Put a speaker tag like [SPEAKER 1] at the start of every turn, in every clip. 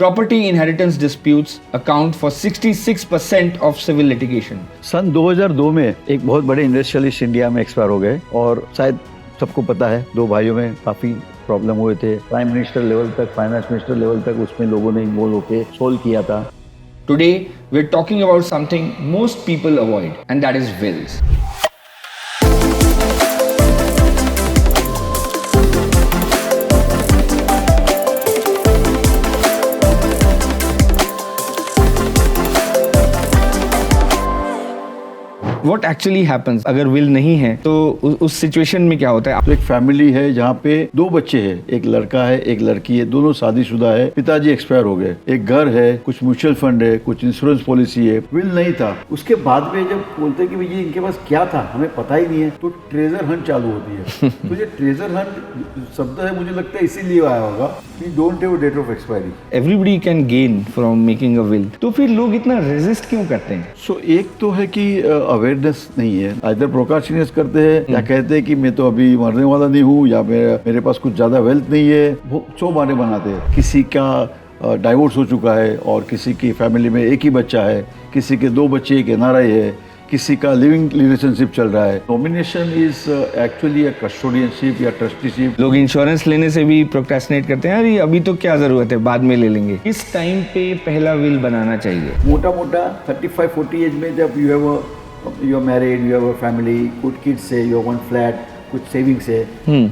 [SPEAKER 1] Property inheritance disputes account for 66% of civil litigation.
[SPEAKER 2] सन 2002 में एक बहुत बड़े इंडस्ट्रियलिस्ट इंडिया में एक्सपायर हो गए और शायद सबको पता है दो भाइयों में काफी प्रॉब्लम हुए थे। प्राइम मिनिस्टर लेवल तक, फाइनेंस मिनिस्टर लेवल तक उसमें लोगों ने इन्वॉल्व होकर सोल्व किया था।
[SPEAKER 1] Today, we're talking about something most people avoid, and that is wills. What actually happens अगर विल नहीं है तो उस सिचुएशन में क्या होता है?
[SPEAKER 2] तो एक फैमिली है जहाँ पे दो बच्चे हैं, एक लड़का है एक लड़की है, दोनों शादीशुदा है, पिताजी एक्सपायर हो गए, एक घर है, कुछ म्यूचुअल फंड है, कुछ इंश्योरेंस पॉलिसी है, विल नहीं था। उसके बाद में जब बोलते हैं कि भैया इनके पास क्या था हमें पता ही नहीं है, तो ट्रेजर हंट चालू होती है। तो ये ट्रेजर हंट शब्द है मुझे लगता है इसीलिए आया होगा, we don't have date of expiry.
[SPEAKER 1] Everybody can gain from making a will, तो फिर लोग इतना रेजिस्ट क्यों करते हैं?
[SPEAKER 2] सो एक तो है कि अवेयरनेस नहीं है, इधर प्रोकाशनियस करते हैं या कहते हैं कि मैं तो अभी मरने वाला नहीं हूँ या मेरे पास कुछ ज्यादा वेल्थ नहीं है, वो 100 बहाने बनाते हैं। किसी का डाइवोर्स हो चुका है और किसी की फैमिली में एक ही बच्चा है, किसी के 2 बच्चे, एक एनआरआई है, किसी का लिविंग रिलेशनशिप चल रहा है। नॉमिनेशन इज एक्चुअली अ कस्टोडियनशिप या ट्रस्टीशिप।
[SPEAKER 1] लोग इंश्योरेंस लेने से भी प्रोक्रेस्टिनेट करते हैं, अरे अभी तो क्या जरूरत है, बाद में ले लेंगे। इस टाइम पे पहला विल बनाना चाहिए।
[SPEAKER 2] मोटा मोटा 35-40 एज में जब you are married, you have a family, good kids है, you have one flat, कुछ savings है,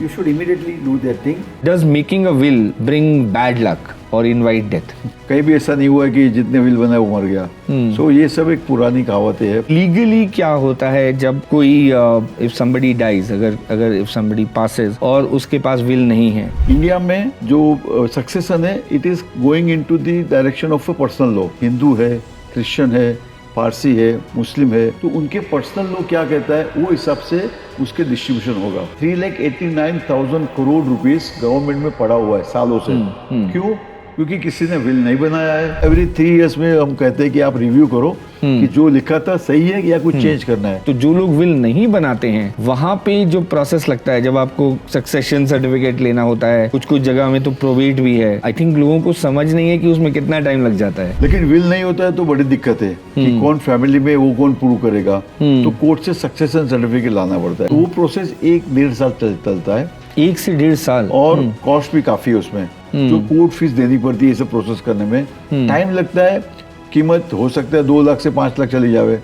[SPEAKER 2] you should immediately do that thing.
[SPEAKER 1] Does making a will bring bad luck or invite death?
[SPEAKER 2] कहीं भी ऐसा नहीं हुआ कि जितने विल बनाए वो मर गया। So ये सब एक पुरानी कहावतें है।
[SPEAKER 1] लीगली क्या होता है जब कोई if somebody dies, अगर if somebody passes और उसके पास विल नहीं है?
[SPEAKER 2] इंडिया में जो सक्सेशन है, it is going into the direction of a personal law. Hindu है, क्रिश्चियन है, पारसी है, मुस्लिम है, तो उनके पर्सनल लॉ क्या कहता है वो हिसाब से उसके डिस्ट्रीब्यूशन होगा। 3,89,000 करोड़ रुपीस गवर्नमेंट में पड़ा हुआ है सालों से। क्यों? क्योंकि किसी ने विल नहीं बनाया है। एवरी 3 इयर्स में हम कहते हैं कि आप रिव्यू करो कि जो लिखा था सही है या कुछ चेंज करना है।
[SPEAKER 1] तो जो लोग विल नहीं बनाते हैं वहाँ पे जो प्रोसेस लगता है, जब आपको सक्सेशन सर्टिफिकेट लेना होता है, कुछ जगह में तो प्रोवेट भी है, आई थिंक लोगों को समझ नहीं है कि उसमें कितना टाइम लग जाता है।
[SPEAKER 2] लेकिन विल नहीं होता है तो बड़ी दिक्कत है कि कौन फैमिली में वो कौन प्रूव करेगा, तो कोर्ट से सक्सेशन सर्टिफिकेट लाना पड़ता है। वो प्रोसेस 1-1.5 साल चलता है।
[SPEAKER 1] 1 से 1.5 साल।
[SPEAKER 2] और कॉस्ट भी काफी है उसमें, जो कोर्ट फीस देनी पड़ती है इसे प्रोसेस करने में, टाइम लगता है, कीमत हो सकता है 2 लाख से 5 लाख चली जावे,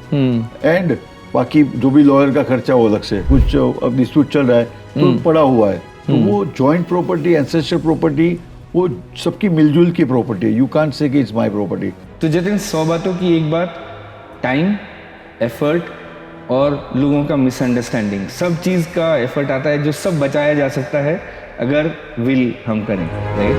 [SPEAKER 2] एंड बाकी जो भी लॉयर का खर्चा वो अलग से। कुछ अब डिस्प्यूट चल रहा है तो पड़ा हुआ है, तो वो जॉइंट प्रॉपर्टी, एंसेस्टर प्रॉपर्टी, वो सबकी मिलजुल की प्रॉपर्टी है। यू कांट से कि इट्स माय प्रॉपर्टी।
[SPEAKER 1] तो जतिन, 100 बातों की एक बात, टाइम, एफर्ट और लोगों का मिसअंडरस्टैंडिंग, सब चीज़ का एफर्ट आता है जो सब बचाया जा सकता है अगर विल हम करें, राइट?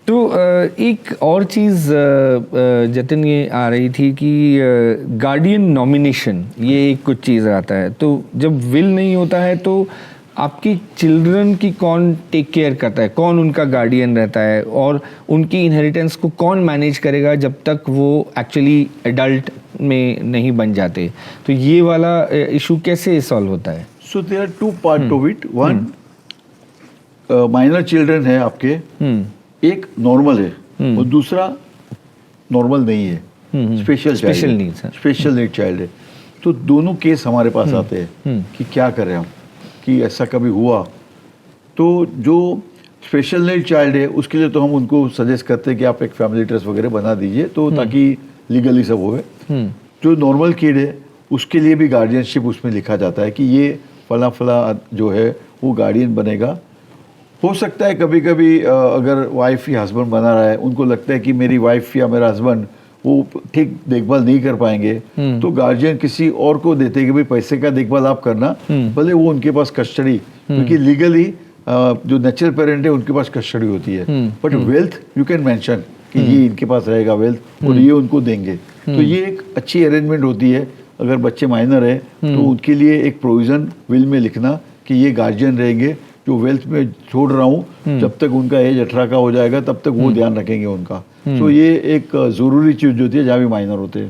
[SPEAKER 1] तो एक और चीज़ जतिन ये आ रही थी कि गार्डियन नॉमिनेशन, ये एक कुछ चीज़ आता है। तो जब विल नहीं होता है तो आपकी चिल्ड्रन की कौन टेक केयर करता है, कौन उनका गार्डियन रहता है, और उनकी इनहेरिटेंस को कौन मैनेज करेगा जब तक वो एक्चुअली एडल्ट में नहीं बन जाते? तो ये वाला इशू कैसे सॉल्व होता है?
[SPEAKER 2] So there are 2 part of it. One, minor children है आपके, एक नॉर्मल है और दूसरा नॉर्मल नहीं है, स्पेशल नीड चाइल्ड है। तो दोनों केस हमारे पास आते हैं कि क्या करें हम, कि ऐसा कभी हुआ तो जो स्पेशल नीड चाइल्ड है उसके लिए तो हम उनको सजेस्ट करते हैं कि आप एक फैमिली ट्रस्ट वगैरह बना दीजिए, तो ताकि लीगली सब होए। जो नॉर्मल किड है उसके लिए भी गार्डियनशिप उसमें लिखा जाता है कि ये फला फला जो है वो गार्डियन बनेगा। हो सकता है कभी कभी अगर वाइफ या हस्बैंड बना रहा है, उनको लगता है कि मेरी वाइफ या मेरा हस्बैंड वो ठीक देखभाल नहीं कर पाएंगे, तो गार्जियन किसी और को देते हैं कि भाई पैसे का देखभाल आप करना, भले वो उनके पास कस्टडी, क्योंकि लीगली जो नेचुरल पेरेंट है उनके पास कस्टडी होती है, but wealth you can mention कि ये इनके पास रहेगा वेल्थ और ये उनको देंगे। तो ये एक अच्छी अरेंजमेंट होती है। अगर बच्चे माइनर है तो उनके लिए एक प्रोविजन विल में लिखना कि ये गार्जियन रहेंगे, जो वेल्थ में छोड़ रहा हूँ, जब तक उनका एज 18 का हो जाएगा तब तक वो ध्यान रखेंगे उनका। तो ये एक जरूरी चीज होती है जहाँ भी माइनर होते हैं।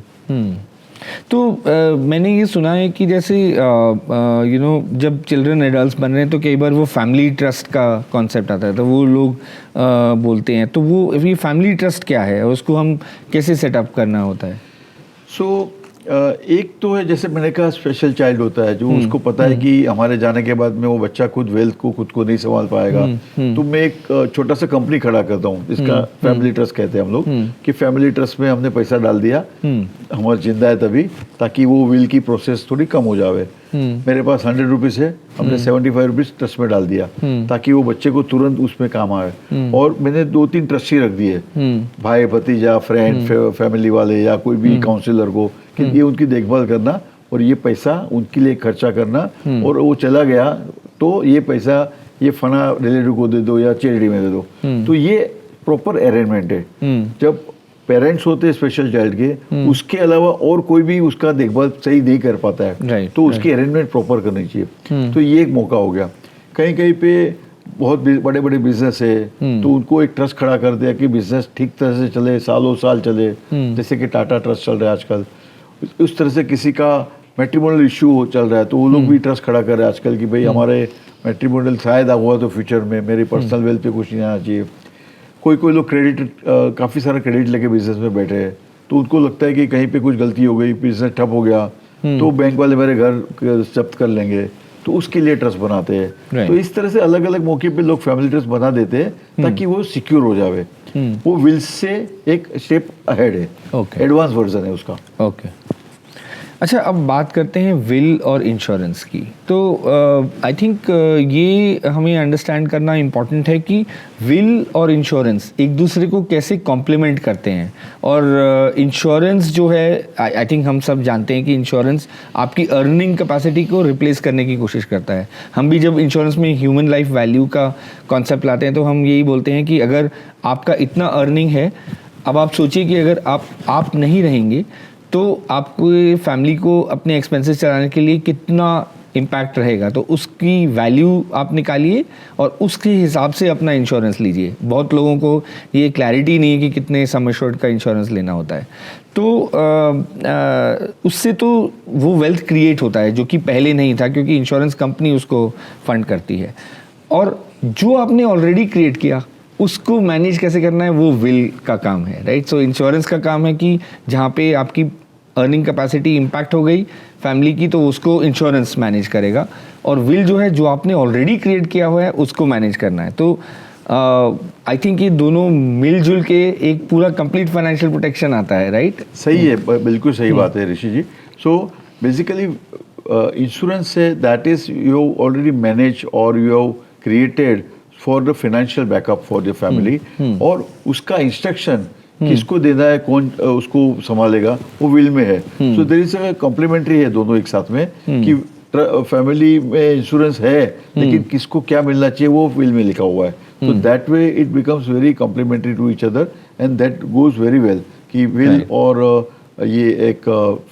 [SPEAKER 1] तो मैंने ये सुना है कि जैसे जब चिल्ड्रन एडल्ट बन रहे हैं तो कई बार वो फैमिली ट्रस्ट का कॉन्सेप्ट आता है, तो वो लोग बोलते हैं, तो वो ये फैमिली ट्रस्ट क्या है और उसको हम कैसे सेटअप करना होता है?
[SPEAKER 2] सो एक तो है, जैसे मैंने कहा, स्पेशल चाइल्ड होता है जो उसको पता है कि हमारे जाने के बाद में वो बच्चा खुद वेल्थ को खुद को नहीं संभाल पाएगा, तो मैं एक छोटा सा कंपनी खड़ा करता हूँ, इसका फैमिली ट्रस्ट कहते हैं हम लोग, कि फैमिली ट्रस्ट में हमने पैसा डाल दिया, हमारा जिंदा है तभी, ताकि वो विल की प्रोसेस थोड़ी कम हो जावे। मेरे पास 100 रुपीज़ है, हमने 75 रुपीज़ ट्रस्ट में डाल दिया ताकि वो बच्चे को तुरंत उसमें काम आए। और मैंने 2-3 ट्रस्टी रख दिए, भाई भतीजा, फ्रेंड, फैमिली वाले या कोई भी काउंसलर को, कि ये उनकी देखभाल करना और ये पैसा उनके लिए खर्चा करना, और वो चला गया तो ये पैसा ये फना रिलेटिव को दे दो या चैरिटी में दे दो। तो ये प्रॉपर अरेंजमेंट है। जब पेरेंट्स होते हैं स्पेशल चाइल्ड के, उसके अलावा और कोई भी उसका देखभाल सही नहीं कर पाता है, तो उसकी अरेंजमेंट प्रॉपर करनी चाहिए। तो ये एक मौका हो गया। कहीं कहीं पे बहुत बड़े बड़े बिजनेस है, तो उनको एक ट्रस्ट खड़ा कर दिया कि बिजनेस ठीक तरह से चले, सालों साल चले, जैसे कि टाटा ट्रस्ट चल रहा है आजकल। उस तरह से किसी का मैट्रिमोनियल इशू चल रहा है तो वो लोग भी ट्रस्ट खड़ा कर रहे हैं आजकल कि भाई हमारे मैट्रिमोनियल शायद हुआ तो फ्यूचर में मेरी पर्सनल वेल्थ पे कुछ नहीं आना चाहिए। कोई लोग क्रेडिट, काफ़ी सारा क्रेडिट लेके बिजनेस में बैठे हैं, तो उनको लगता है कि कहीं पे कुछ गलती हो गई, बिजनेस ठप हो गया, तो बैंक वाले मेरे घर जब्त कर लेंगे, तो उसके लिए ट्रस्ट बनाते हैं। तो इस तरह से अलग अलग मौके पे लोग फैमिली ट्रस्ट बना देते हैं ताकि वो सिक्योर हो जावे। वो विल से एक स्टेप अहेड है, एडवांस वर्जन है उसका।
[SPEAKER 1] अच्छा, अब बात करते हैं विल और इंश्योरेंस की। तो आई थिंक ये हमें अंडरस्टैंड करना इम्पॉर्टेंट है कि विल और इंश्योरेंस एक दूसरे को कैसे कॉम्प्लीमेंट करते हैं। और इंश्योरेंस जो है, आई थिंक हम सब जानते हैं कि इंश्योरेंस आपकी अर्निंग कैपेसिटी को रिप्लेस करने की कोशिश करता है। हम भी जब इंश्योरेंस में ह्यूमन लाइफ वैल्यू का कॉन्सेप्ट लाते हैं तो हम यही बोलते हैं कि अगर आपका इतना अर्निंग है, अब आप सोचिए कि अगर आप नहीं रहेंगे तो आपको फैमिली को अपने एक्सपेंसेस चलाने के लिए कितना इम्पैक्ट रहेगा, तो उसकी वैल्यू आप निकालिए और उसके हिसाब से अपना इंश्योरेंस लीजिए। बहुत लोगों को ये क्लैरिटी नहीं है कि कितने सम एश्योर्ड का इंश्योरेंस लेना होता है। तो उससे तो वो वेल्थ क्रिएट होता है जो कि पहले नहीं था, क्योंकि इंश्योरेंस कंपनी उसको फंड करती है। और जो आपने ऑलरेडी क्रिएट किया उसको मैनेज कैसे करना है, वो विल का काम है, राइट। सो इंश्योरेंस का काम है कि जहाँ पे आपकी अर्निंग कैपेसिटी इम्पैक्ट हो गई फैमिली की, तो उसको इंश्योरेंस मैनेज करेगा। और विल जो है, जो आपने ऑलरेडी क्रिएट किया हुआ है, उसको मैनेज करना है। तो आई थिंक ये दोनों मिलजुल के एक पूरा कंप्लीट फाइनेंशियल प्रोटेक्शन आता है, राइट।
[SPEAKER 2] सही है, बिल्कुल सही बात है Rishi ji. So basically insurance है that is you already manage और you have created for the financial backup for the family, और उसका इंस्ट्रक्शन किसको देना है, कौन उसको संभालेगा, वो विल में है। So there is a complementary है दोनों एक साथ में, कि फैमिली में इंश्योरेंस है लेकिन किसको क्या मिलना चाहिए वो विल में लिखा हुआ है। तो that way it becomes very complementary to each other and that goes very well, कि विल और ये एक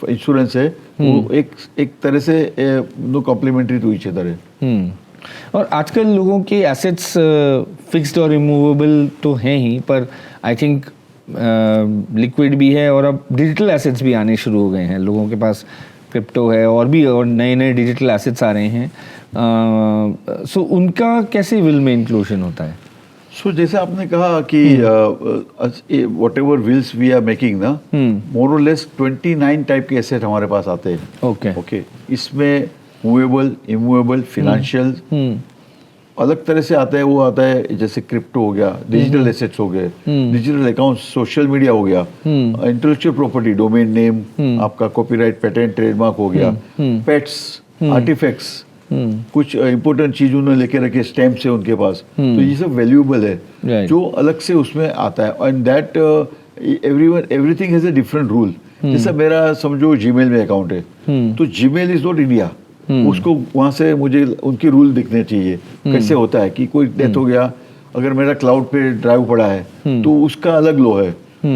[SPEAKER 2] इंश्योरेंस है वो एक तरह से no complementary to each other है।
[SPEAKER 1] और आजकल लोगों के एसेट्स फिक्स्ड और रिमूवेबल तो हैं ही, पर आई थिंक लिक्विड भी है, और अब डिजिटल एसेट्स भी आने शुरू हो गए हैं। लोगों के पास क्रिप्टो है और भी और नए नए डिजिटल एसेट्स आ रहे हैं। सो उनका कैसे विल में इंक्लूजन होता है?
[SPEAKER 2] सो जैसे आपने कहा कि whatever wills we are making ना, मोर और लेस 29 टाइप के एसेट हमारे पास आते हैं। ओके, इसमें मूवेबल, इमूवेबल, फाइनेंशियल अलग तरह से आता है। वो आता है जैसे क्रिप्टो हो गया, डिजिटल एसेट्स हो गए, डिजिटल अकाउंट, सोशल मीडिया हो गया, इंटेलेक्चुअल प्रॉपर्टी, डोमेन नेम, आपका कॉपीराइट, पेटेंट, ट्रेडमार्क हो गया, पेट्स, आर्टिफैक्ट्स, कुछ इंपॉर्टेंट चीज उन्होंने लेके रखे, स्टैम्प से उनके पास, तो ये सब वैल्यूएबल है जो अलग से उसमें आता है। And that everything has a different rule. जैसे मेरा समझो जीमेल में अकाउंट है, तो जीमेल इज नॉट इंडिया, उसको वहां से मुझे उनके रूल दिखने चाहिए। कैसे होता है कि कोई डेथ हो गया, अगर मेरा क्लाउड पे ड्राइव पड़ा है तो उसका अलग लो है।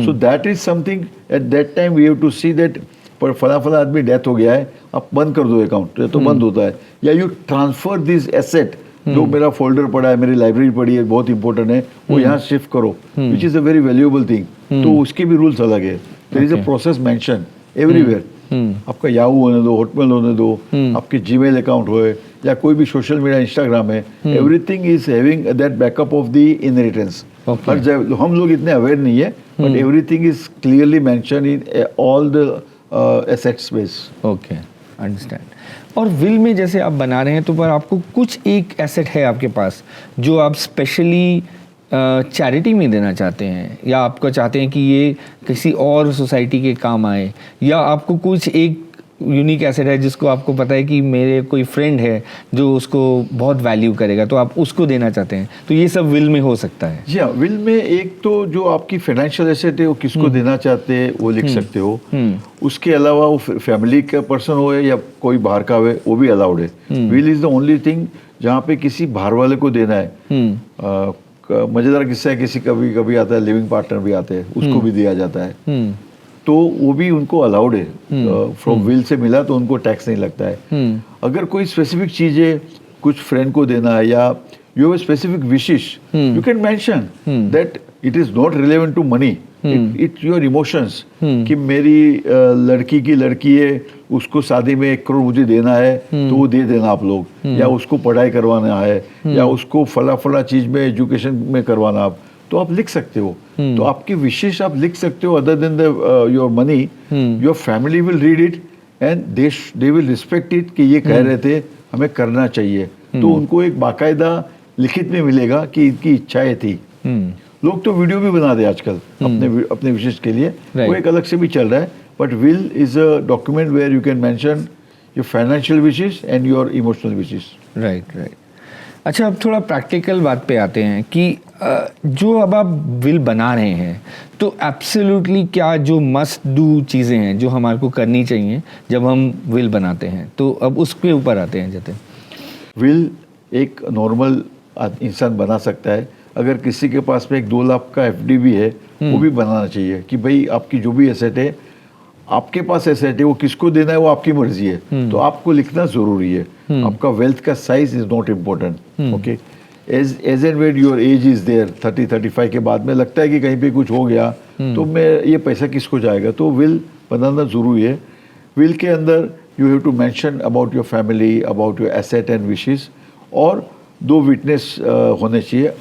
[SPEAKER 2] So that is something at that time we have to see that, पर फला आदमी डेथ हो गया है, आप बंद कर दो अकाउंट, तो बंद होता है। या यू ट्रांसफर दिस एसेट, जो मेरा फोल्डर पड़ा है, मेरी लाइब्रेरी पड़ी है, बहुत इंपॉर्टेंट है, वो यहाँ शिफ्ट करो, which is a very valuable thing. तो उसके भी रूल्स अलग है। There is a process mention everywhere, आपका याहू होने दो, हॉटमेल होने दो, आपके जीमेल अकाउंट होए या कोई भी सोशल मीडिया इंस्टाग्राम है, everything is having that backup of the inheritance. हर जगह हम लोग इतने अवेयर नहीं है, but everything is clearly mention in all the assets base.
[SPEAKER 1] Okay, understand. और विल में जैसे आप बना रहे हैं तो पर आपको कुछ एक एसेट है आपके पास जो आप स्पेशली चैरिटी में देना चाहते हैं, या आपको चाहते हैं कि ये किसी और सोसाइटी के काम आए, या आपको कुछ एक यूनिक एसेट है जिसको आपको पता है कि मेरे कोई फ्रेंड है जो उसको बहुत वैल्यू करेगा तो आप उसको देना चाहते हैं, तो ये सब विल में हो सकता है?
[SPEAKER 2] जी हाँ, विल में एक तो जो आपकी फाइनेंशियल एसेट है वो किसको देना चाहते हैं वो लिख सकते हो। उसके अलावा वो फैमिली का पर्सन हो या कोई बाहर का हो वो भी अलाउड है। Will is the only thing जहाँ पे किसी बाहर वाले को देना है। मजेदार किस्सा है, किसी कभी कभी आता है लिविंग पार्टनर भी आते हैं, उसको भी दिया जाता है, तो वो भी उनको अलाउड है। फ्रॉम विल से मिला तो उनको टैक्स नहीं लगता है। अगर कोई स्पेसिफिक चीज है, कुछ फ्रेंड को देना है या you have specific wishes, you can mention that it is not relevant to money, it your emotions, कि मेरी लड़की है, उसको शादी में 1 करोड़ मुझे देना है तो वो दे देना आप लोग, या उसको पढ़ाई करवाना है, या उसको फला चीज में एजुकेशन में करवाना आप, तो आप लिख सकते हो। तो आपकी विशेष आप लिख सकते हो। Other than the your money, your family will read it and they will respect it कि ये कह रहे थे हमें करना चाहिए, तो उनको एक बाकायदा लिखित में मिलेगा कि इनकी इच्छाएं थी। लोग तो वीडियो भी बना दे आजकल अपने विशेष के लिए, वो एक अलग से भी चल रहा है, but will is a document where you can mention your financial wishes and your emotional wishes.
[SPEAKER 1] Right. अच्छा, अब थोड़ा प्रैक्टिकल बात पे आते हैं कि जो अब आप विल बना रहे हैं तो एब्सोल्युटली क्या जो मस्ट डू चीज़ें हैं जो हमारे को करनी चाहिए जब हम विल बनाते हैं, तो अब उसके ऊपर आते हैं। जतिन,
[SPEAKER 2] विल एक नॉर्मल इंसान बना सकता है। अगर किसी के पास में 1-2 लाख का एफडी भी है वो भी बनाना चाहिए कि भाई आपकी जो भी एसेट है, आपके पास एसेट है, वो किसको देना है वो आपकी मर्जी है, तो आपको लिखना जरूरी है। आपका वेल्थ का size is not important. Okay, age and when your age is there 30-35 के बाद में लगता है कि कहीं पे कुछ हो गया तो मैं ये पैसा किसको जाएगा, तो विल बनाना जरूरी है। विल के अंदर you have to mention about your family, about your asset and wishes, और 2 विटनेस होने चाहिए।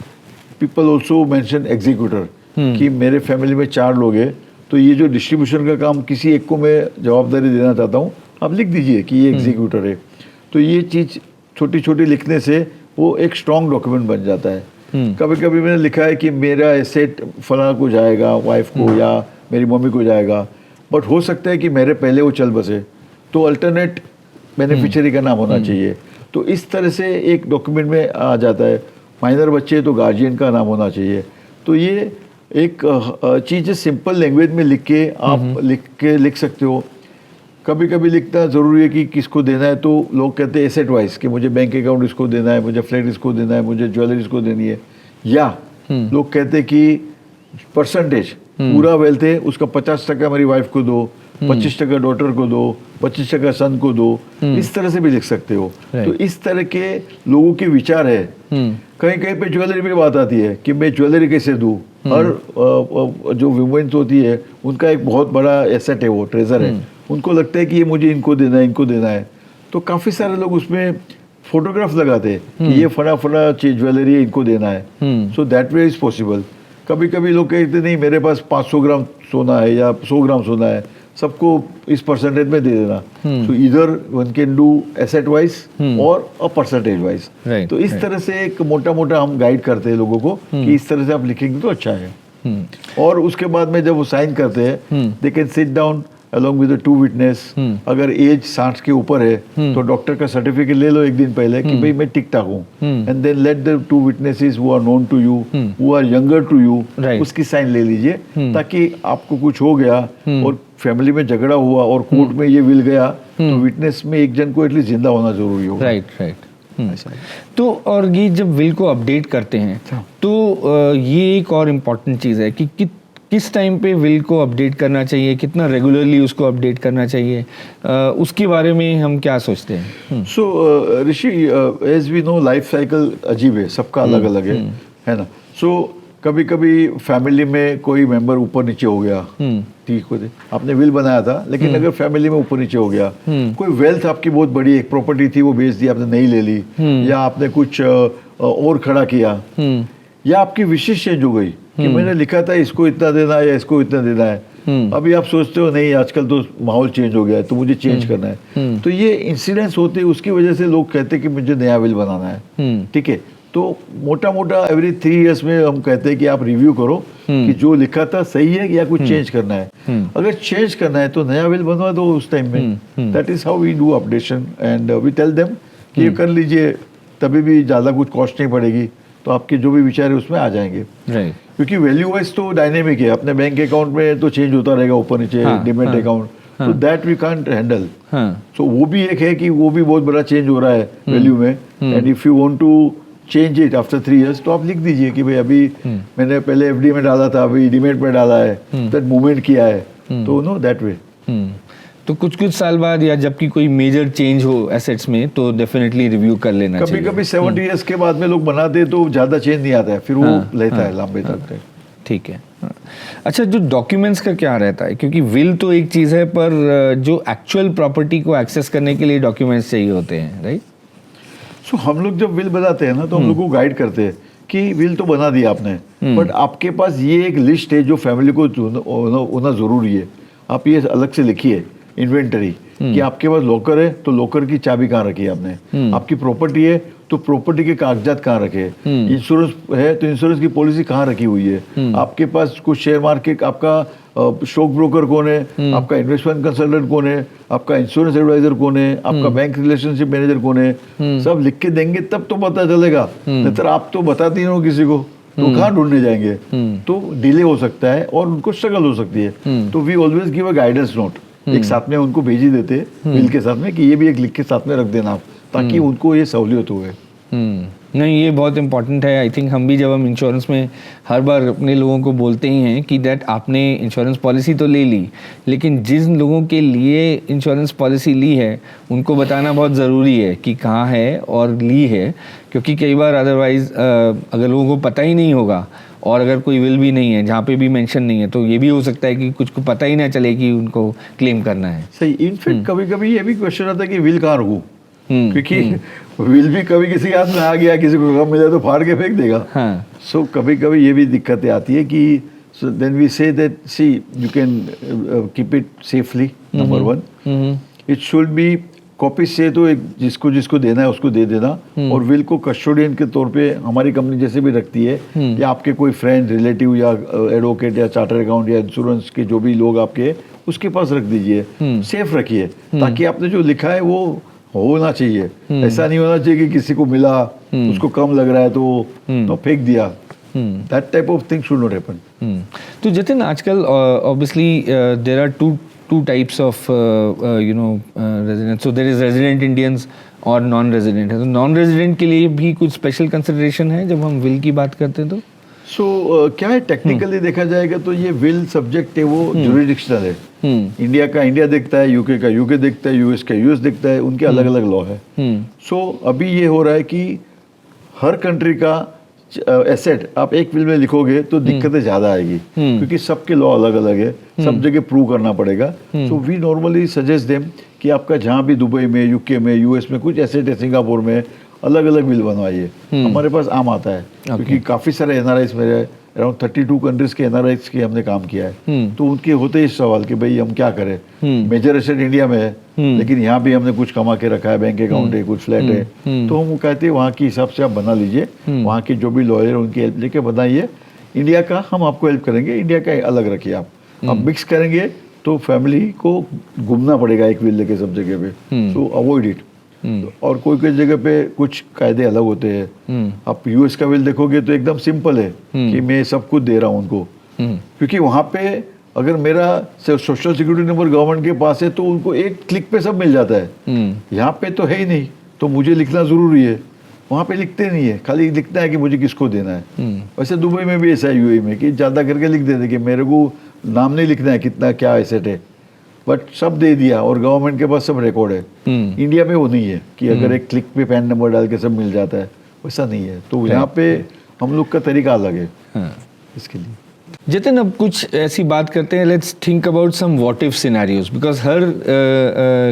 [SPEAKER 2] पीपल ऑल्सो मेंशन एग्जीक्यूटर, कि मेरे फैमिली में 4 लोग हैं तो ये जो डिस्ट्रीब्यूशन का काम किसी एक को मैं जवाबदारी देना चाहता हूँ, आप लिख दीजिए कि ये एग्जीक्यूटर है। तो ये चीज़ छोटी छोटी लिखने से वो एक स्ट्रॉन्ग डॉक्यूमेंट बन जाता है। कभी कभी मैंने लिखा है कि मेरा एसेट फलाना को जाएगा, वाइफ को या मेरी मम्मी को जाएगा, बट हो सकता है कि मेरे पहले वो चल बसे, तो अल्टरनेट बेनिफिशियरी का नाम होना चाहिए। तो इस तरह से एक डॉक्यूमेंट में आ जाता है। माइनर बच्चे तो गार्जियन का नाम होना चाहिए। तो ये एक चीज़ सिंपल लैंग्वेज में लिख सकते हो। कभी कभी लिखना ज़रूरी है कि किसको देना है, तो लोग कहते हैं एसेट वाइज कि मुझे बैंक अकाउंट इसको देना है, मुझे फ्लैट इसको देना है, मुझे ज्वेलरी इसको देनी है, या लोग कहते हैं कि परसेंटेज पूरा वेल्थ है उसका 50% मेरी वाइफ को दो, 25% डॉटर को दो, 25% सन को दो, इस तरह से भी लिख सकते हो। तो इस तरह के लोगों के विचार है। कहीं कहीं पे ज्वेलरी में बात आती है कि मैं ज्वेलरी कैसे दूँ। हर जो वुमेन्स होती है उनका एक बहुत बड़ा एसेट है, वो ट्रेजर है, उनको लगता है कि ये मुझे इनको देना है, इनको देना है, तो काफ़ी सारे लोग उसमें फोटोग्राफ लगाते हैं कि ये फला चीज ज्वेलरी है, इनको देना है। So that way is possible. कभी कभी लोग कहते नहीं मेरे पास 500 ग्राम सोना है या 100 ग्राम सोना है, सबको इस परसेंटेज में दे देना। सो इधर one can do asset wise और अ परसेंटेज वाइज। तो इस तरह से एक मोटा मोटा हम गाइड करते हैं लोगों को कि इस तरह से आप लिखेंगे तो अच्छा है। और उसके बाद में जब वो साइन करते हैं, they can sit down along with the 2 witness। अगर एज 60 के ऊपर है तो डॉक्टर का सर्टिफिकेट ले लो एक दिन पहले कि भाई मैं ठीक ठाक हूँ, and then let the 2 witnesses who are known to you, who are younger to you, उसकी साइन ले लीजिए, ताकि आपको कुछ हो गया और फैमिली में झगड़ा हुआ और कोर्ट में ये विल गया तो विटनेस में एक जन को एटलीस्ट जिंदा होना जरूरी होगा।
[SPEAKER 1] राइट। तो और ये जब विल को अपडेट करते हैं तो ये एक और इम्पॉर्टेंट चीज़ है कि किस टाइम पे विल को अपडेट करना चाहिए, कितना रेगुलरली उसको अपडेट करना चाहिए, उसके बारे में हम क्या सोचते हैं?
[SPEAKER 2] So Rishi, as we know life cycle अजीब है, सबका अलग अलग है ना। सो कभी कभी फैमिली में कोई मेंबर ऊपर नीचे हो गया, ठीक हो, आपने विल बनाया था लेकिन अगर फैमिली में ऊपर नीचे हो गया, कोई वेल्थ आपकी बहुत बड़ी एक प्रॉपर्टी थी वो बेच दी, आपने नहीं ले ली, या आपने कुछ और खड़ा किया, या आपकी विशेष चेंज हो गई कि मैंने लिखा था इसको इतना देना है या इसको इतना देना है, अभी आप सोचते हो नहीं आजकल तो माहौल चेंज हो गया है तो मुझे चेंज करना है, तो ये इंसिडेंट्स होते हैं, उसकी वजह से लोग कहते हैं कि मुझे नया विल बनाना है। ठीक है, तो मोटा मोटा एवरी 3 इयर्स में हम कहते हैं कि आप रिव्यू करो कि जो लिखा था सही है या कुछ चेंज करना है, अगर चेंज करना है तो नया विल बनवा दो उस टाइम में। That is how we do updation and we tell them कि ये कर लीजिए, तभी भी ज़्यादा कुछ कॉस्ट नहीं पड़ेगी, तो आपके जो भी विचार है उसमें आ जाएंगे। क्योंकि वैल्यू वाइज तो डायनेमिक है, अपने बैंक अकाउंट में तो चेंज होता रहेगा ऊपर नीचे, डिमेट अकाउंट, तो दैट वी कांट हैंडल। सो वो भी एक है कि वो भी बहुत बड़ा चेंज हो रहा है वैल्यू में, and if you want to change it after 3 years तो आप लिख दीजिए कि भाई अभी मैंने पहले एफडी में डाला था, अभी डिमेट में डाला है, दैट मूवमेंट किया है, तो नो दैट वे।
[SPEAKER 1] तो कुछ साल बाद या जबकि कोई मेजर चेंज हो एसेट्स में तो डेफिनेटली रिव्यू कर लेना चाहिए।
[SPEAKER 2] कभी 70 इयर्स के बाद में लोग बनाते तो ज़्यादा चेंज नहीं आता है, फिर वो लेता है लंबे तक।
[SPEAKER 1] ठीक है। अच्छा, जो डॉक्यूमेंट्स का क्या रहता है, क्योंकि विल तो एक चीज़ है पर जो एक्चुअल प्रॉपर्टी को एक्सेस करने के लिए डॉक्यूमेंट्स चाहिए होते हैं, राइट?
[SPEAKER 2] सो हम लोग जब विल बनाते हैं ना तो हम लोग को गाइड करते हैं कि विल तो बना दिया आपने, बट आपके पास ये एक लिस्ट है जो फैमिली को होना जरूरी है, आप ये अलग से लिखिए इन्वेंटरी कि आपके पास लॉकर है तो लॉकर की चाबी कहाँ रखी है आपने, आपकी प्रॉपर्टी है तो प्रॉपर्टी के कागजात कहाँ रखे, इंश्योरेंस है तो इंश्योरेंस की पॉलिसी कहाँ रखी हुई है, आपके पास कुछ शेयर मार्केट, आपका स्टॉक ब्रोकर कौन है, आपका इन्वेस्टमेंट कंसल्टेंट कौन है, आपका इंश्योरेंस एडवाइजर कौन है, आपका बैंक रिलेशनशिप मैनेजर कौन है, सब लिख के देंगे तब तो पता चलेगा, नहीं तो आप तो बताते ही हो किसी को तो कहाँ ढूंढने जाएंगे, तो डिले हो सकता है और उनको स्ट्रगल हो सकती है। तो we always give a guidance note, एक साथ में उनको भेज ही देते बिल के साथ में कि ये भी एक लिख के साथ में रख देना आप, ताकि उनको ये सहूलियत हो।
[SPEAKER 1] नहीं, ये बहुत इंपॉर्टेंट है। आई थिंक हम भी जब हम इंश्योरेंस में हर बार अपने लोगों को बोलते ही हैं कि दैट आपने इंश्योरेंस पॉलिसी तो ले ली, लेकिन जिन लोगों के लिए इंश्योरेंस पॉलिसी ली है उनको बताना बहुत ज़रूरी है कि कहाँ है और ली है, क्योंकि कई बार अदरवाइज़ अगर लोगों को पता ही नहीं होगा और अगर कोई विल भी नहीं है जहाँ पे भी मेंशन नहीं है तो ये भी हो सकता है कि कुछ को पता ही ना चले कि उनको क्लेम करना है।
[SPEAKER 2] सही, इनफैक्ट कभी कभी ये भी क्वेश्चन आता है कि विल कहाँ रखूँ, क्योंकि विल भी कभी किसी के हाथ में आ गया, किसी को कम मिला तो फाड़ के फेंक देगा। सो कभी कभी ये भी दिक्कतें आती है कि so then we say that see you can keep it safely, number 1 it should be copy से, तो एक जिसको जिसको देना है उसको दे देना, और विल को कस्टोडियन के तौर पे हमारी कंपनी जैसे भी रखती है, या आपके कोई फ्रेंड, रिलेटिव या एडवोकेट या चार्टर अकाउंट या इंश्योरेंस के जो भी लोग आपके उसके पास रख दीजिए, सेफ रखिए, ताकि आपने जो लिखा है वो होना चाहिए। ऐसा नहीं होना चाहिए कि किसी को मिला, उसको कम लग रहा है तो फेंक दिया, that type of thing should not happen.
[SPEAKER 1] तो जतिन, आजकल obviously there are two types of residents. So there is resident Indians और नॉन रेजिडेंट है, तो नॉन रेजिडेंट के लिए भी कुछ स्पेशल कंसिडरेशन है जब हम विल की बात करते हैं तो?
[SPEAKER 2] क्या है, टेक्निकली देखा जाएगा तो ये विल सब्जेक्ट है वो जुरिडिक्शनल है, इंडिया का इंडिया देखता है, यूके का यूके देखता है, यूएस का यूएस देखता है, उनके अलग अलग लॉ है। अभी ये हो रहा है कि हर कंट्री का एसेट आप एक विल में लिखोगे तो दिक्कतें ज्यादा आएगी, क्योंकि सबके लॉ अलग अलग है, सब जगह प्रूव करना पड़ेगा। So we normally suggest them कि आपका जहाँ भी दुबई में, यूके में, यूएस में कुछ एसेट है, सिंगापुर में, अलग अलग विल बनवाइए। हमारे पास आम आता है क्योंकि काफी सारे एनआरआईज मेरे अराउंड 32 कंट्रीज के एनआरआईज के हमने काम किया है, तो उनके होते ही सवाल कि भाई हम क्या करें, मेजर एसेट इंडिया में है लेकिन यहाँ भी हमने कुछ कमा के रखा है, बैंक अकाउंट है, कुछ फ्लैट है, तो हम कहते हैं वहाँ के हिसाब से आप बना लीजिए, वहाँ के जो भी लॉयर उनकी हेल्प लेके बनाइए, इंडिया का हम आपको हेल्प करेंगे, इंडिया का अलग रखिए आप मिक्स करेंगे तो फैमिली को घूमना पड़ेगा एक विल लेके सब जगह पे, सो अवॉइड इट। और कोई कोई जगह पे कुछ कायदे अलग होते हैं, आप यूएस का विल देखोगे तो एकदम सिंपल है कि मैं सब कुछ दे रहा हूँ उनको, क्योंकि वहाँ पे अगर मेरा सोशल सिक्योरिटी नंबर गवर्नमेंट के पास है तो उनको एक क्लिक पे सब मिल जाता है, यहाँ पे तो है ही नहीं, तो मुझे लिखना जरूरी है, वहाँ पे लिखते नहीं है, खाली लिखना है कि मुझे किसको देना है। वैसे दुबई में भी ऐसा है, यूएई में, कि ज़्यादा करके लिख देते कि मेरे को नाम नहीं लिखना है कितना क्या एसेट है, बट सब दे दिया और गवर्नमेंट के पास सब रिकॉर्ड है। इंडिया में वो नहीं है कि अगर एक क्लिक पे पैन नंबर डाल के सब मिल जाता है, वैसा नहीं है, तो यहाँ पे हम लोग का तरीका अलग है। इसके लिए।
[SPEAKER 1] जतिन, अब कुछ ऐसी बात करते हैं, let's think about some what if scenarios, because हर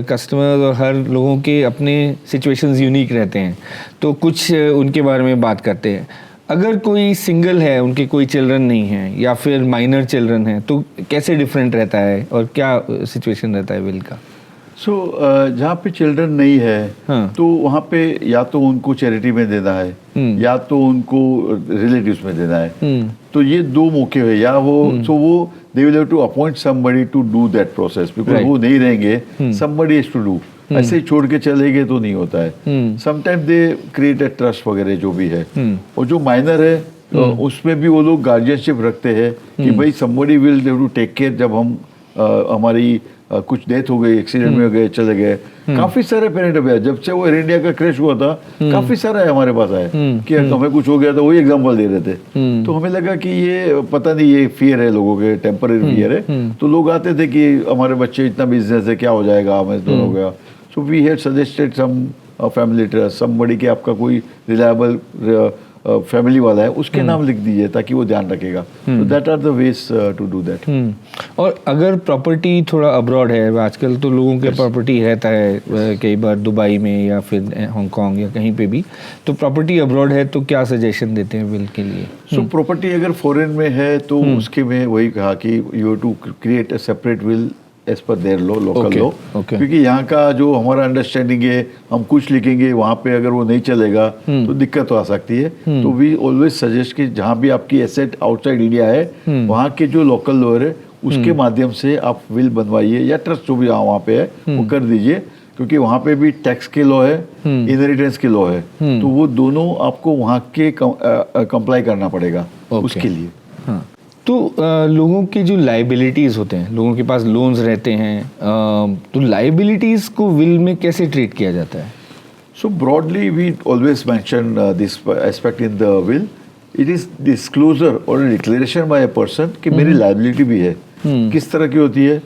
[SPEAKER 1] कस्टमर और हर लोगों के अपने सिचुएशंस यूनिक रहते हैं, तो कुछ उनके बारे में बात करते हैं। अगर कोई सिंगल है, उनके कोई चिल्ड्रन नहीं है या फिर माइनर चिल्ड्रन है, तो कैसे डिफरेंट रहता है और क्या सिचुएशन रहता है विल का?
[SPEAKER 2] जहाँ पे चिल्ड्रन नहीं है,
[SPEAKER 1] हाँ।
[SPEAKER 2] तो वहाँ पे या तो उनको चैरिटी में देना है या तो उनको रिलेटिव्स में देना है। तो ये दो मौके हैं, या वो they will have to appoint somebody to do that process, because वो नहीं रहेंगे, समबडी हैज टू डू। ऐसे ही छोड़ के चले गए तो नहीं होता है। Sometime they create a trust वगैरह जो भी है। और जो माइनर है उसमें भी वो लोग गार्जियनशिप रखते हैं कि भाई somebody will have to take care, जब हम हमारी कुछ डेथ हो गई, एक्सीडेंट में गए, चले गए। काफी सारे पेरेंट अभी, जब से वो एयर इंडिया का क्रैश हुआ था, काफी सारा है हमारे पास आए कि हमें कुछ हो गया था, वही एग्जांपल दे रहे थे। तो हमें लगा कि ये पता नहीं, ये फियर है लोगों के, टेम्पररी फियर है। तो लोग आते थे कि हमारे बच्चे, इतना बिजनेस है, क्या हो जाएगा, हमें दोनों हो गया। So we had suggested some family trust, somebody के आपका कोई रिलायबल फैमिली वाला है, उसके नाम लिख दीजिए ताकि वो ध्यान रखेगा। तो that are the ways to do that.
[SPEAKER 1] और अगर प्रॉपर्टी थोड़ा अब्रॉड है, आजकल तो लोगों के प्रॉपर्टी रहता है कई बार दुबई में या फिर हांगकांग या कहीं पे भी, तो प्रॉपर्टी अब्रॉड है तो क्या सजेशन देते हैं विल के लिए?
[SPEAKER 2] सो प्रॉपर्टी अगर फॉरेन में है तो उसके में वही कहा कि you have to create a separate will as per their law, local law. क्योंकि यहाँ का जो हमारा अंडरस्टैंडिंग है, हम कुछ लिखेंगे, वहाँ पे अगर वो नहीं चलेगा तो दिक्कत तो आ सकती है। तो वी ऑलवेज सजेस्ट कि जहाँ भी आपकी एसेट आउटसाइड इंडिया है, वहाँ के जो लोकल लॉयर है उसके माध्यम से आप विल बनवाइए, या ट्रस्ट जो भी वहाँ पे है वो कर दीजिए। क्योंकि वहाँ पे भी टैक्स के लॉ है, इनहेरिटेंस के लॉ है, तो वो दोनों आपको वहाँ के कंप्लाई करना पड़ेगा उसके लिए।
[SPEAKER 1] हाँ। तो लोगों के जो लाइबिलिटीज़ होते हैं, लोगों के पास लोन्स रहते हैं, तो लाइबिलिटीज़ को विल में कैसे ट्रीट किया जाता है?
[SPEAKER 2] So broadly we always mention this aspect in the will. It is disclosure और डिक्लेरेशन बाय अ पर्सन कि मेरी लाइबिलिटी भी है। किस तरह की होती है?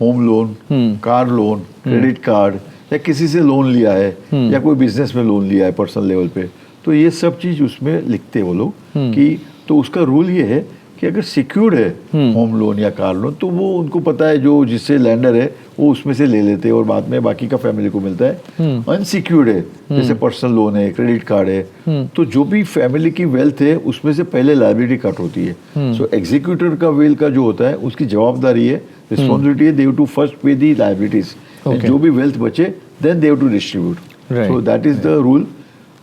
[SPEAKER 2] Home loan, car loan, credit card, या किसी से लोन लिया है, या कोई बिजनेस में लोन लिया है पर्सनल लेवल पे, तो ये सब चीज़ उसमें लिखते हैं वो लोग कि। तो उसका रूल ये है कि अगर सिक्योर्ड है होम लोन या कार लोन, तो वो उनको पता है, जो जिससे लैंडर है वो उसमें से ले लेते हैं और बाद में बाकी का फैमिली को मिलता है। अनसिक्योर्ड है, जैसे पर्सनल लोन है, क्रेडिट कार्ड है, तो जो भी फैमिली की वेल्थ है उसमें से पहले लायबिलिटी कट होती है। सो एग्जीक्यूटर का विल का जो होता है उसकी जवाबदारी है, रिस्पॉन्सिबिलिटी है, दे हैव टू फर्स्ट पे दी लायबिलिटीज, जो भी वेल्थ बचे then they have to distribute. So that is the rule.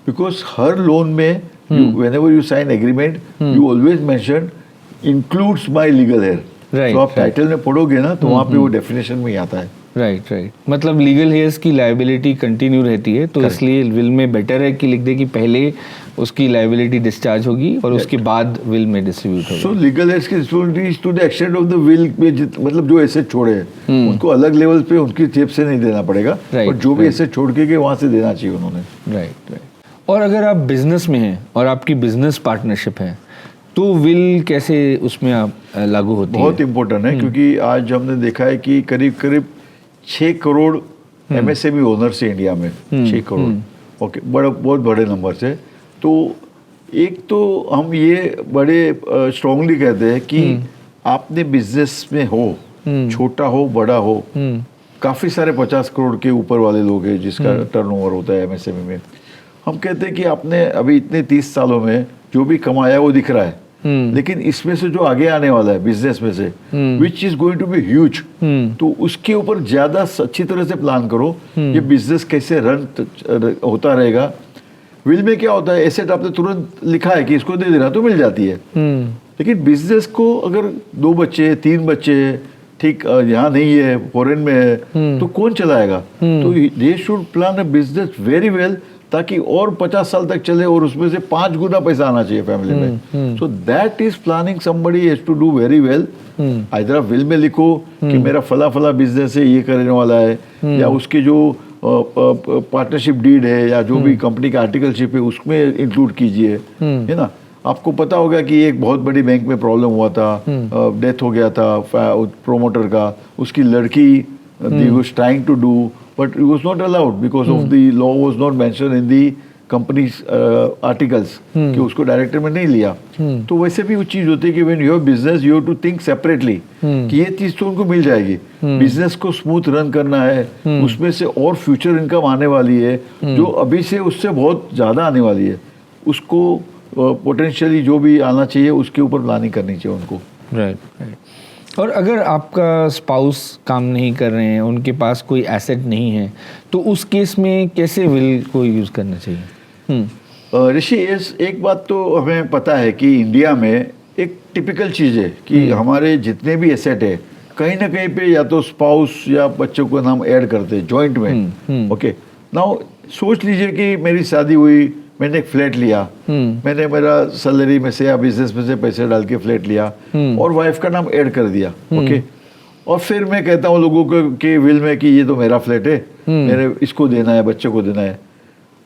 [SPEAKER 2] Because हर लोन में whenever you sign agreement you always mention includes my legal heir. तो आप टाइटल में पढ़ोगे ना तो वहाँ पे वो डेफिनेशन में ही आता है।
[SPEAKER 1] राइट। मतलब लीगल हेयर्स की लायबिलिटी कंटिन्यू रहती है, तो इसलिए विल में बेटर है कि लिख दे कि पहले उसकी लायबिलिटी डिस्चार्ज होगी और उसके बाद विल में डिस्ट्रीब्यूट होगा।
[SPEAKER 2] सो लीगल हेयर्स की responsibility to the extent of the will में, मतलब जो एसेट छोड़े उनको अलग लेवल पे उनकी जेब से नहीं देना पड़ेगा, और जो भी एसेट छोड़ के गए वहाँ से देना चाहिए उन्होंने।
[SPEAKER 1] राइट। और अगर आप बिजनेस में हैं और आपकी बिजनेस पार्टनरशिप है, तो विल कैसे उसमें आप लागू होती है?
[SPEAKER 2] बहुत इंपॉर्टेंट है, क्योंकि आज हमने देखा है कि करीब करीब 6 करोड़ एमएसएमई ओनर्स है इंडिया में। 6 करोड़ ओके, बहुत बड़े नंबर से। तो एक तो हम ये बड़े स्ट्रांगली कहते हैं कि आपने बिजनेस में हो, छोटा हो बड़ा हो, काफ़ी सारे 50 करोड़ के ऊपर वाले लोग हैं जिसका टर्नओवर होता है एमएसएमई में। हम कहते हैं कि आपने अभी इतने 30 सालों में जो भी कमाया वो दिख रहा है, लेकिन इसमें से जो आगे आने वाला है बिजनेस में से, which is going to be huge, तो उसके ऊपर ज्यादा अच्छी तरह से प्लान करो। ये बिजनेस कैसे रन होता रहेगा। विल में क्या होता है, एसेट आपने तुरंत लिखा है कि इसको दे देना तो मिल जाती है, लेकिन बिजनेस को अगर 2 बच्चे 3 बच्चे ठीक यहाँ नहीं है, फॉरेन में है, तो कौन चलाएगा? तो they should plan a business very well, ताकि और 50 साल तक चले और उसमें से 5 गुना पैसा आना चाहिए फैमिली में। So that is planning somebody has to do very well. Either आप विल में लिखो कि मेरा फला फला बिजनेस है, ये करने वाला है, या उसके जो पार्टनरशिप डीड है या जो भी कंपनी का आर्टिकलशिप है उसमें इंक्लूड कीजिए, है ना। आपको पता होगा कि एक बहुत बड़ी बैंक में प्रॉब्लम हुआ था, डेथ हो गया था प्रोमोटर का, उसकी लड़की the was trying to do, but it was not allowed because of the law was not mentioned in the company articles कि उसको डायरेक्टर में नहीं लिया, तो वैसे भी वो चीज होती है कि when you have business you have to think separately कि ये चीज तो उनको मिल जाएगी, बिजनेस को स्मूथ रन करना है, उसमें से और फ्यूचर इनकम आने वाली है जो अभी से उससे बहुत ज्यादा आने वाली है, उसको पोटेंशियली जो भी आना चाहिए उसके ऊपर प्लानिंग करनी चाहिए उनको।
[SPEAKER 1] राइट। और अगर आपका स्पाउस काम नहीं कर रहे हैं, उनके पास कोई एसेट नहीं है, तो उस केस में कैसे विल को यूज़ करना चाहिए?
[SPEAKER 2] ऋषि, एक बात तो हमें पता है कि इंडिया में एक टिपिकल चीज़ है कि हमारे जितने भी एसेट है कहीं ना कहीं पे या तो स्पाउस या बच्चों का नाम ऐड करते हैं जॉइंट में। ओके, नाउ सोच लीजिए कि मेरी शादी हुई, मैंने एक फ्लैट लिया, मैंने मेरा सैलरी में से या बिजनेस में से पैसे डाल के फ्लैट लिया और वाइफ का नाम ऐड कर दिया। ओके, और फिर मैं कहता हूँ लोगों को के विल में कि ये तो मेरा फ्लैट है, मेरे इसको देना है, बच्चे को देना है।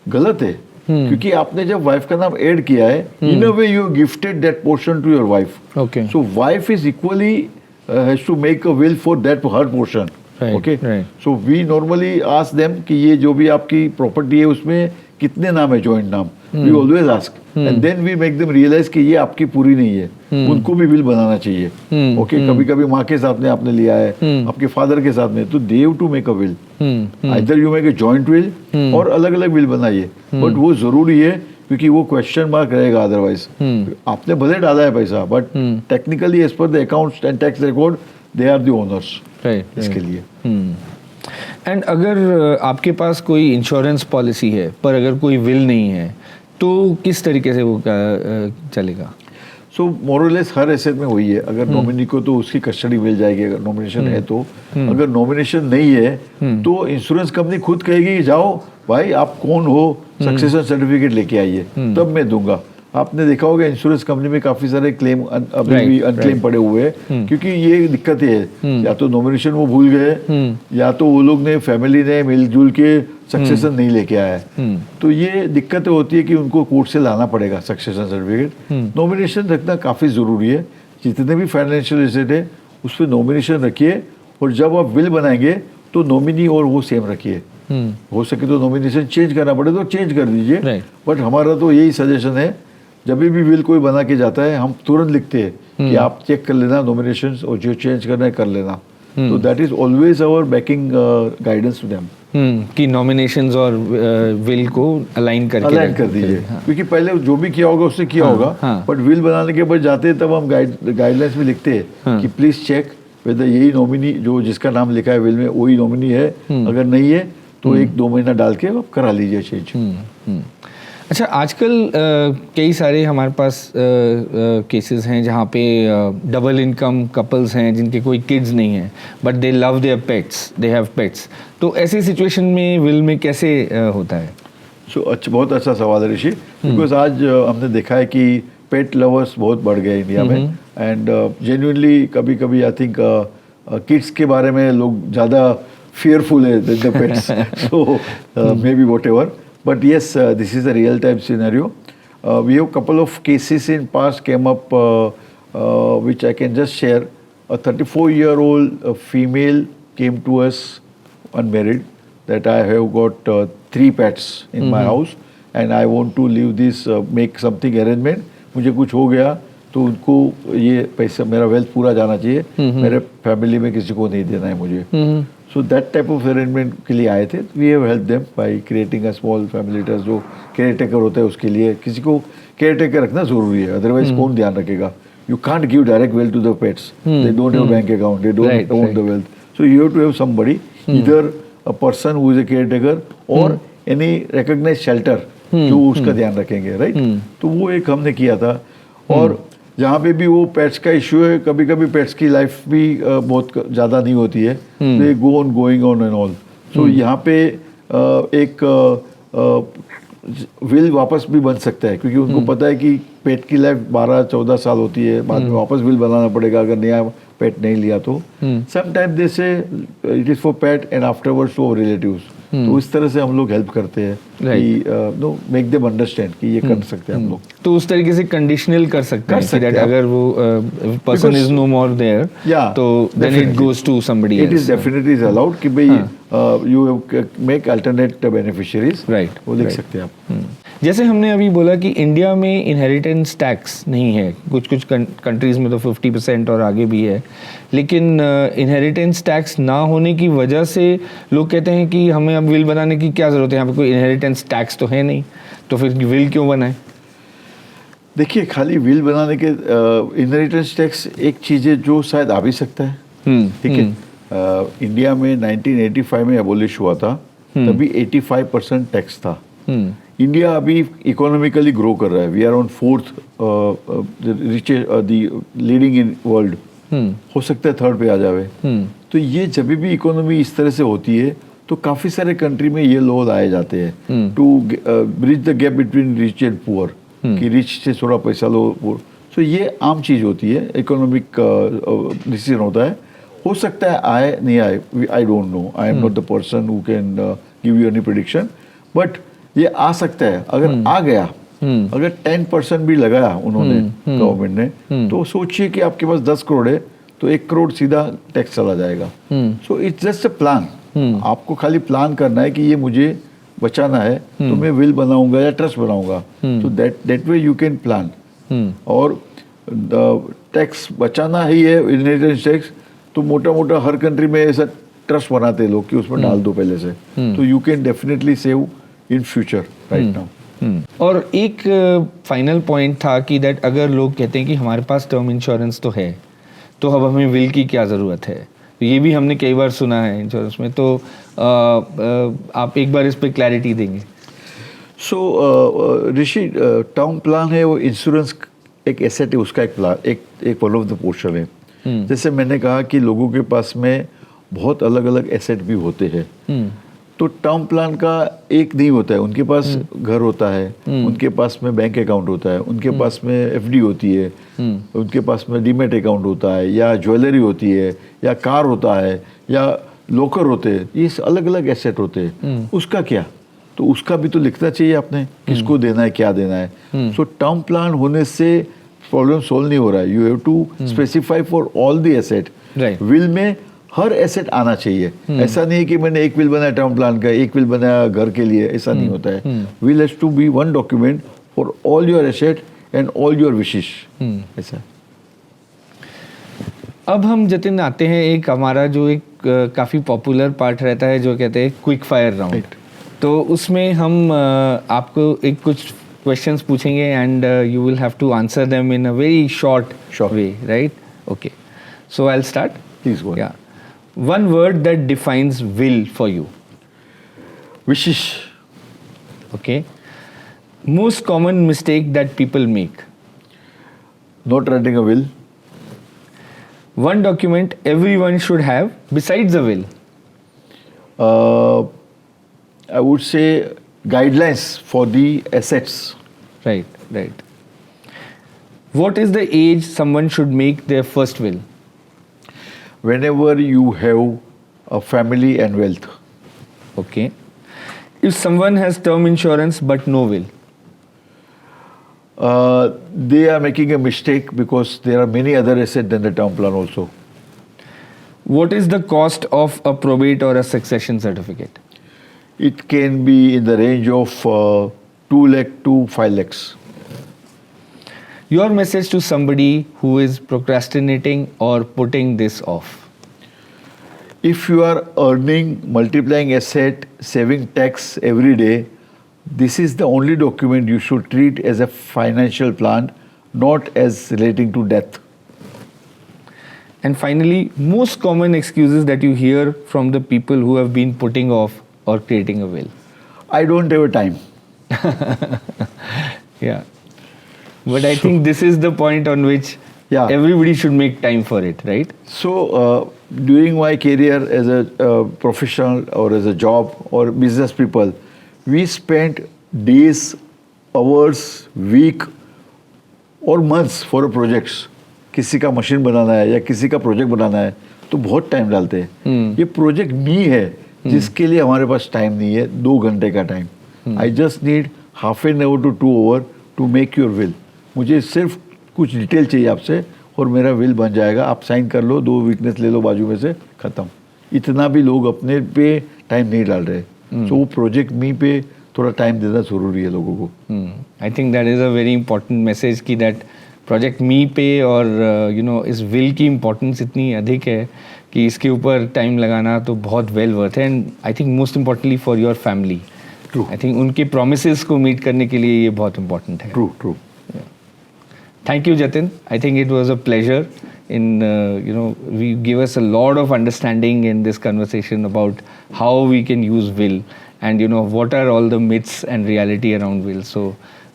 [SPEAKER 2] गलत है, क्योंकि आपने जब वाइफ का नाम ऐड किया है, in a way you gifted that portion to your wife.
[SPEAKER 1] Okay,
[SPEAKER 2] so wife is equally has to make a will for that her portion. Okay, so we normally ask them कि ये जो भी आपकी property है उसमें कितने नाम है, जॉइंट नाम, we always ask and then we make them realise कि ये आपकी पूरी नहीं है, उनको भी विल बनाना चाहिए। ओके, कभी कभी माँ के साथ में आपने लिया है, आपके फादर के साथ में, तो they have to make a will, either you make a joint will और अलग अलग विल बनाइए, बट वो जरूरी है क्योंकि वो क्वेश्चन मार्क रहेगा अदरवाइज। आपने भले डाला है पैसा, but technically as per the accounts and tax record they are the owners इसके लिए।
[SPEAKER 1] एंड अगर आपके पास कोई इंश्योरेंस पॉलिसी है पर अगर कोई विल नहीं है, तो किस तरीके से वो चलेगा?
[SPEAKER 2] सो मोरलेस हर एसेट में वही है, अगर नॉमिनी को तो उसकी कस्टडी मिल जाएगी अगर नॉमिनेशन है तो, अगर नॉमिनेशन नहीं है तो इंश्योरेंस कंपनी खुद कहेगी कि जाओ भाई आप कौन हो, सक्सेशन सर्टिफिकेट लेके आइए, तब मैं दूंगा। आपने देखा होगा इंश्योरेंस कंपनी में काफी सारे क्लेम अभी भी अनक्लेम पड़े हुए हैं, क्योंकि ये दिक्कत है, या तो नॉमिनेशन वो भूल गए या तो वो लोग ने फैमिली ने मिलजुल के सक्सेशन नहीं लेके आया है, तो ये दिक्कत होती है कि उनको कोर्ट से लाना पड़ेगा सक्सेशन सर्टिफिकेट। नॉमिनेशन रखना काफी जरूरी है, जितने भी फाइनेंशियल एसेट है उस पर नॉमिनेशन रखिए, और जब आप विल बनाएंगे तो नॉमिनी और वो सेम रखिए। हो सके तो नॉमिनेशन चेंज करना पड़े तो चेंज कर दीजिए, बट हमारा तो यही सजेशन है, जब भी विल कोई बना के जाता है हम तुरंत लिखते हैं कि आप चेक कर लेना नॉमिनेशंस, और जो चेंज करना है कर लेना। तो that is always our backing guidance to them
[SPEAKER 1] कि नॉमिनेशंस और विल को अलाइन कर
[SPEAKER 2] दीजिए, क्योंकि पहले जो भी किया होगा उसने किया होगा, बट विल बनाने के बाद जाते हैं तब हम गाइडलाइंस में लिखते हैं कि प्लीज चेक वेदर यही नॉमिनी जो जिसका नाम लिखा है विल में वही नॉमिनी है, अगर नहीं है तो 1-2 महीना डाल के आप करा लीजिए चेंज।
[SPEAKER 1] अच्छा, आजकल कई सारे हमारे पास केसेस हैं जहाँ पे डबल इनकम कपल्स हैं जिनके कोई किड्स नहीं हैं, but they love their pets, they have pets, तो ऐसी सिचुएशन में विल में कैसे होता है?
[SPEAKER 2] अच्छा, बहुत अच्छा सवाल है ऋषि, बिकॉज आज हमने देखा है कि पेट लवर्स बहुत बढ़ गए इंडिया में, एंड जेन्युइनली कभी कभी आई थिंक किड्स के बारे में लोग ज़्यादा fearful than the pets. So maybe whatever. But yes, this is a real-time scenario. We have a couple of cases in past came up, which I can just share. A 34-year-old female came to us unmarried that I have got 3 pets in my house and I want to leave this, make something arrangement. मुझे कुछ हो गया तो उनको ये पैसा मेरा wealth पूरा जाना चाहिए, मेरे फैमिली में किसी को नहीं देना है मुझे। So that type of arrangement के लिए आए थे। We have help them by creating a small family trust, जो केयर टेकर होता है उसके लिए किसी को केयर टेकर रखना जरूरी है, अदरवाइज कौन ध्यान रखेगा? You can't give direct wealth to the pets, they don't have bank account, they don't own the wealth, so you have to have somebody, either a person who is a caretaker और any recognised shelter जो उसका ध्यान रखेंगे, right? तो वो एक हमने किया था। और जहाँ पे भी वो पेट्स का इश्यू है, कभी कभी पेट्स की लाइफ भी बहुत ज़्यादा नहीं होती है, they go on going on and all. So यहाँ पे एक विल वापस भी बन सकता है, क्योंकि उनको पता है कि पेट की लाइफ 12-14 साल होती है, बाद में वापस विल बनाना पड़ेगा अगर नया पेट नहीं लिया तो। समटाइम दे से it is for pet and afterwards for relatives. तो इस तरह से हम लोग हेल्प करते हैं कि नो मेक देम अंडरस्टैंड कि ये कर सकते हैं हम लोग।
[SPEAKER 1] तो उस तरीके से कंडीशनल कर सकते हैं कि अगर वो person is no more there, तो then it goes to somebody else.
[SPEAKER 2] It is definitely is allowed कि भाई you make alternate beneficiaries,
[SPEAKER 1] right,
[SPEAKER 2] वो लिख सकते हैं आप।
[SPEAKER 1] जैसे हमने अभी बोला कि इंडिया में इनहेरिटेंस टैक्स नहीं है, कुछ कुछ कंट्रीज़ में तो 50% और आगे भी है, लेकिन इनहेरिटेंस टैक्स ना होने की वजह से लोग कहते हैं कि हमें अब विल बनाने की क्या ज़रूरत है, यहाँ पे कोई इनहेरिटेंस टैक्स तो है नहीं, तो फिर विल क्यों बनाए?
[SPEAKER 2] देखिए, खाली विल बनाने के इनहेरिटेंस टैक्स एक चीज़ है जो शायद आ भी सकता है, ठीक है। इंडिया में 1985 में एबोलिश हुआ था, तभी 85% टैक्स था। इंडिया अभी इकोनॉमिकली ग्रो कर रहा है, we are on 4th leading in world, हो सकता है 3rd पे आ जावे। तो ये जब भी इकोनॉमी इस तरह से होती है तो काफ़ी सारे कंट्री में ये लॉ लाए जाते हैं to bridge the gap between rich and poor, कि रिच से थोड़ा पैसा लो। सो ये आम चीज़ होती है, इकोनॉमिक डिसीजन होता है। हो सकता है आए नहीं आए, I don't know, I am not the person who can give you any prediction, but ये आ सकता है। अगर आ गया, अगर 10% भी लगाया उन्होंने गवर्नमेंट ने, तो सोचिए कि आपके पास 10 करोड़ है तो 1 करोड़ सीधा टैक्स चला जाएगा। So it's just a plan, आपको खाली प्लान करना है कि ये मुझे बचाना है, तो मैं विल बनाऊंगा या ट्रस्ट बनाऊंगा, तो that way you can plan. और टैक्स बचाना ही है, इनहेरिटेंस टैक्स, तो मोटा मोटा हर कंट्री में ऐसा ट्रस्ट बनाते हैं लोग कि उसमें डाल दो पहले से, तो you can definitely save in future right now.
[SPEAKER 1] और एक फाइनल पॉइंट था कि दैट अगर लोग कहते हैं कि हमारे पास टर्म इंश्योरेंस तो है, तो अब हमें विल की क्या ज़रूरत है, तो ये भी हमने कई बार सुना है इंश्योरेंस में, तो आप एक बार इस पर क्लैरिटी देंगे?
[SPEAKER 2] सो ऋषि, टर्म प्लान है वो इंश्योरेंस एक एसेट है, उसका एक प्लान, एक वन ऑफ द पोर्शन है। जैसे मैंने कहा कि लोगों के पास में बहुत अलग अलग एसेट भी होते हैं, तो टर्म प्लान का एक नहीं होता है। उनके पास घर होता है, उनके पास में बैंक अकाउंट होता है, उनके पास में एफडी होती है, उनके पास में डीमेट अकाउंट होता है, या ज्वेलरी होती है, या कार होता है, या लॉकर होते हैं। ये अलग अलग एसेट होते हैं। उसका क्या, तो उसका भी तो लिखना चाहिए आपने, किसको देना है, क्या देना है। सो टर्म प्लान होने से प्रॉब्लम सोल्व नहीं हो रहा है। You have to specify for all the asset. Will में हर एसेट आना चाहिए। ऐसा नहीं है कि मैंने एक विल बनाया टर्म प्लान का, एक विल बनाया घर के लिए, ऐसा नहीं होता है। Will has to be one document for all your asset and all your wishes, ऐसा।
[SPEAKER 1] अब हम जतिन आते हैं, एक हमारा जो एक काफ़ी पॉपुलर पार्ट रहता है जो कहते हैं क्विक फायर राउंड। तो उसमें हम आपको एक कुछ क्वेश्चंस पूछेंगे and you will have to answer them in a very short way, right? Okay, so I will start.
[SPEAKER 2] Please go.
[SPEAKER 1] Yeah, one word that defines will for you.
[SPEAKER 2] Wishes.
[SPEAKER 1] Okay. Most common mistake that people make.
[SPEAKER 2] Not writing a will.
[SPEAKER 1] One document everyone should have besides a will.
[SPEAKER 2] I would say guidelines for the assets.
[SPEAKER 1] Right, right. What is the age someone should make their first will?
[SPEAKER 2] Whenever you have a family and wealth.
[SPEAKER 1] Okay. If someone has term insurance but no will?
[SPEAKER 2] They are making a mistake because there are many other assets than the term plan also.
[SPEAKER 1] What is the cost of a probate or a succession certificate?
[SPEAKER 2] It can be in the range of 2 lakh to 5 lakhs.
[SPEAKER 1] Your message to somebody who is procrastinating or putting this off.
[SPEAKER 2] If you are earning, multiplying asset, saving tax every day, this is the only document you should treat as a financial plan, not as relating to death.
[SPEAKER 1] And finally, most common excuses that you hear from the people who have been putting off or creating a will.
[SPEAKER 2] I don't have a time.
[SPEAKER 1] Yeah. But I think this is the point on which everybody should make time for it, right?
[SPEAKER 2] So, during my career as a professional or as a job or business people, we spent days, hours, week or months for a projects. किसी का machine बनाना है या किसी का project बनाना है तो बहुत time डालते हैं। ये प्रोजेक्ट मी है जिसके लिए हमारे पास टाइम नहीं है 2 घंटे का time. I just need half an hour to 2 hour to make your will. मुझे सिर्फ कुछ डिटेल चाहिए आपसे और मेरा विल बन जाएगा। आप साइन कर लो, 2 वीकनेस ले लो बाजू में से, ख़त्म। इतना भी लोग अपने पे टाइम नहीं डाल रहे। तो वो प्रोजेक्ट मी पे थोड़ा टाइम देना ज़रूरी है लोगों को.
[SPEAKER 1] I think that is a very important message कि दैट प्रोजेक्ट मी पे और इस विल की इम्पोर्टेंस इतनी अधिक है कि इसके ऊपर टाइम लगाना तो बहुत वेल वर्थ है. And I think most importantly for your family.
[SPEAKER 2] True.
[SPEAKER 1] I think उनके प्रोमिसेस को मीट करने के लिए ये बहुत इम्पोर्टेंट है.
[SPEAKER 2] True.
[SPEAKER 1] Thank you, Jatin. I think it was a pleasure. We give us a lot of understanding in this conversation about how we can use will and what are all the myths and reality around will. So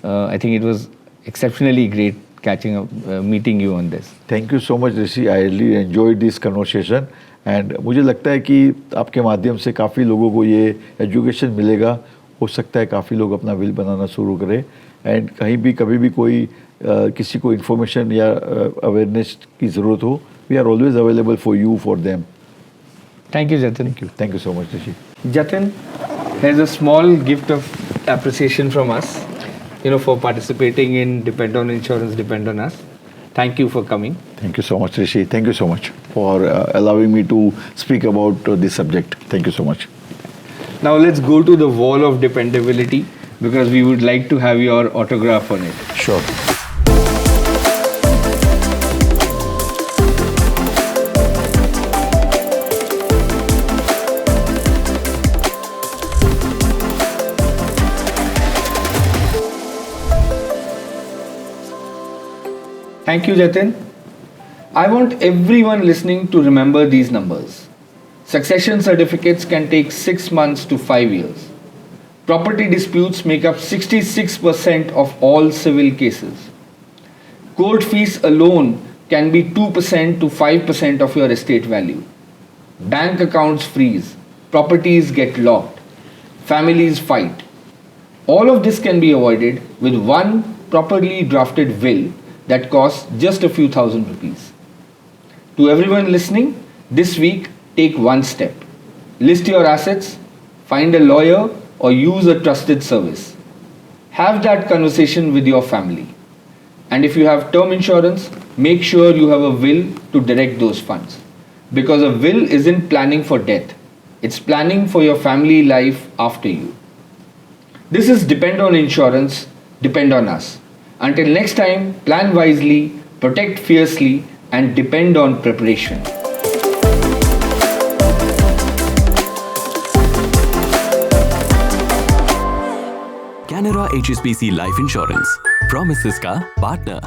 [SPEAKER 1] I think it was exceptionally great catching up, meeting you on this.
[SPEAKER 2] Thank you so much Rishi. I really enjoy this conversation and मुझे लगता है कि आपके माध्यम से काफ़ी लोगों को ये एजुकेशन मिलेगा. हो सकता है काफ़ी लोग अपना विल बनाना शुरू करें एंड कहीं भी कभी भी कोई किसी को इन्फॉर्मेशन या अवेयरनेस की ज़रूरत हो, we are always available for you for them.
[SPEAKER 1] Thank you, Jatin.
[SPEAKER 2] Thank you so much Rishi.
[SPEAKER 1] Jatin, here's a small gift of appreciation from us, for participating in Depend on Insurance, Depend on Us. Thank you for coming.
[SPEAKER 2] Thank you so much, Rishi. Thank you so much for allowing me to speak about this subject. Thank you so much.
[SPEAKER 1] Now let's go to the wall of dependability because we would like to have your autograph on it.
[SPEAKER 2] Sure.
[SPEAKER 1] Thank you, Jatin. I want everyone listening to remember these numbers. Succession certificates can take 6 months to 5 years. Property disputes make up 66% of all civil cases. Court fees alone can be 2% to 5% of your estate value. Bank accounts freeze, properties get locked, families fight. All of this can be avoided with one properly drafted will that costs just a few thousand rupees. To everyone listening, this week take one step. List your assets, find a lawyer or use a trusted service. Have that conversation with your family. And if you have term insurance, make sure you have a will to direct those funds. Because a will isn't planning for death. It's planning for your family life after you. This is Depend on Insurance, Depend on Us. Until next time, plan wisely, protect fiercely, and depend on preparation.
[SPEAKER 3] Canara HSBC Life Insurance. Promises का partner.